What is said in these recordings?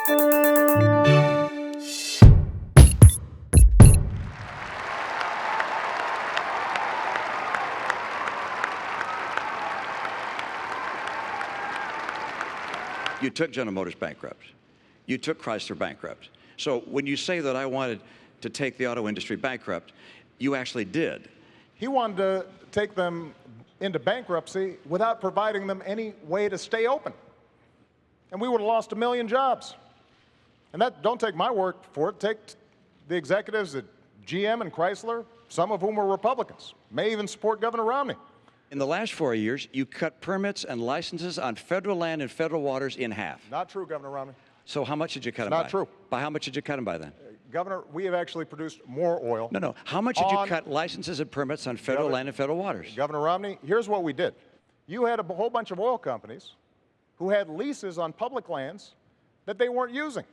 You took General Motors bankrupt. You took Chrysler bankrupt. So when you say that I wanted to take the auto industry bankrupt, you actually did. He wanted to take them into bankruptcy without providing them any way to stay open. And we would have lost 1 million jobs. And that, don't take my word for it, take the executives at GM and Chrysler, some of whom were Republicans, may even support Governor Romney. In the last 4 years, you cut permits and licenses on federal land and federal waters in half. Not true, Governor Romney. So how much did you cut them by? Not true. By how much did you cut them by then? Governor, we have actually produced more oil. No. How much did you cut licenses and permits on federal land and federal waters? Governor Romney, here's what we did. You had a whole bunch of oil companies who had leases on public lands that they weren't using.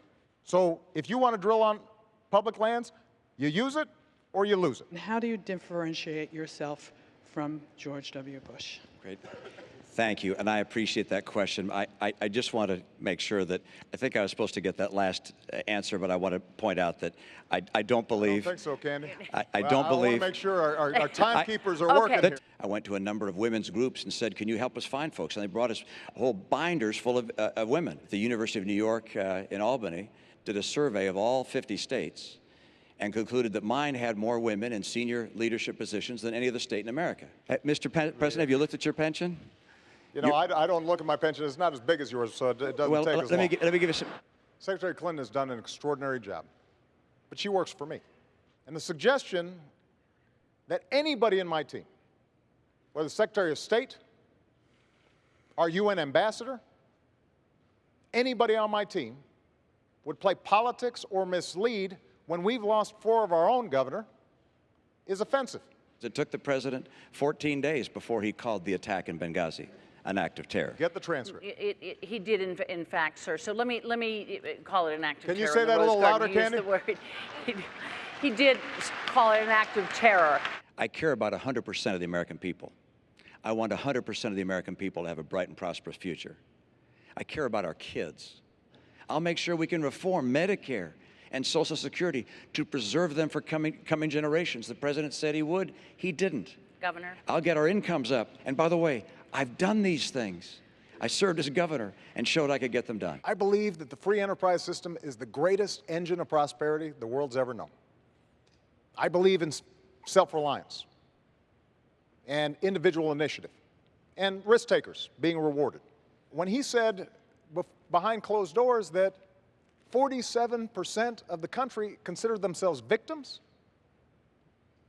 So if you want to drill on public lands, you use it or you lose it. How do you differentiate yourself from George W. Bush? Great. Thank you, and I appreciate that question. I just want to make sure that, I think I was supposed to get that last answer, but I want to point out that I don't believe... I don't think so, Candy. I don't believe... I want to make sure our timekeepers are working here. I went to a number of women's groups and said, can you help us find folks? And they brought us whole binders full of women. The University of New York in Albany did a survey of all 50 states and concluded that mine had more women in senior leadership positions than any other state in America. Mr. President, have you looked at your pension? You know, I don't look at my pension. It's not as big as yours, so it doesn't take as long. Let me give you some... Secretary Clinton has done an extraordinary job, but she works for me. And the suggestion that anybody in my team, whether Secretary of State, our UN ambassador, anybody on my team would play politics or mislead when we've lost 4 of our own, Governor, is offensive. It took the president 14 days before he called the attack in Benghazi an act of terror. Get the transcript. He did, in fact, sir. So let me call it an act of terror. Can you say that a little louder, Candy? He did call it an act of terror. I care about 100% of the American people. I want 100% of the American people to have a bright and prosperous future. I care about our kids. I'll make sure we can reform Medicare and Social Security to preserve them for coming generations. The president said he would. He didn't. Governor. I'll get our incomes up. And by the way, I've done these things. I served as governor and showed I could get them done. I believe that the free enterprise system is the greatest engine of prosperity the world's ever known. I believe in self-reliance and individual initiative and risk takers being rewarded. When he said behind closed doors that 47% of the country consider themselves victims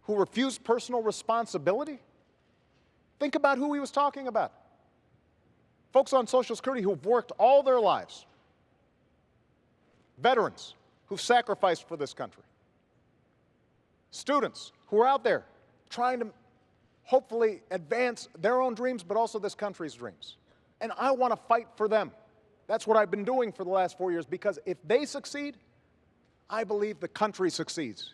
who refuse personal responsibility, think about who he was talking about. Folks on Social Security who've worked all their lives. Veterans who've sacrificed for this country. Students who are out there trying to hopefully advance their own dreams, but also this country's dreams. And I want to fight for them. That's what I've been doing for the last 4 years, because if they succeed, I believe the country succeeds.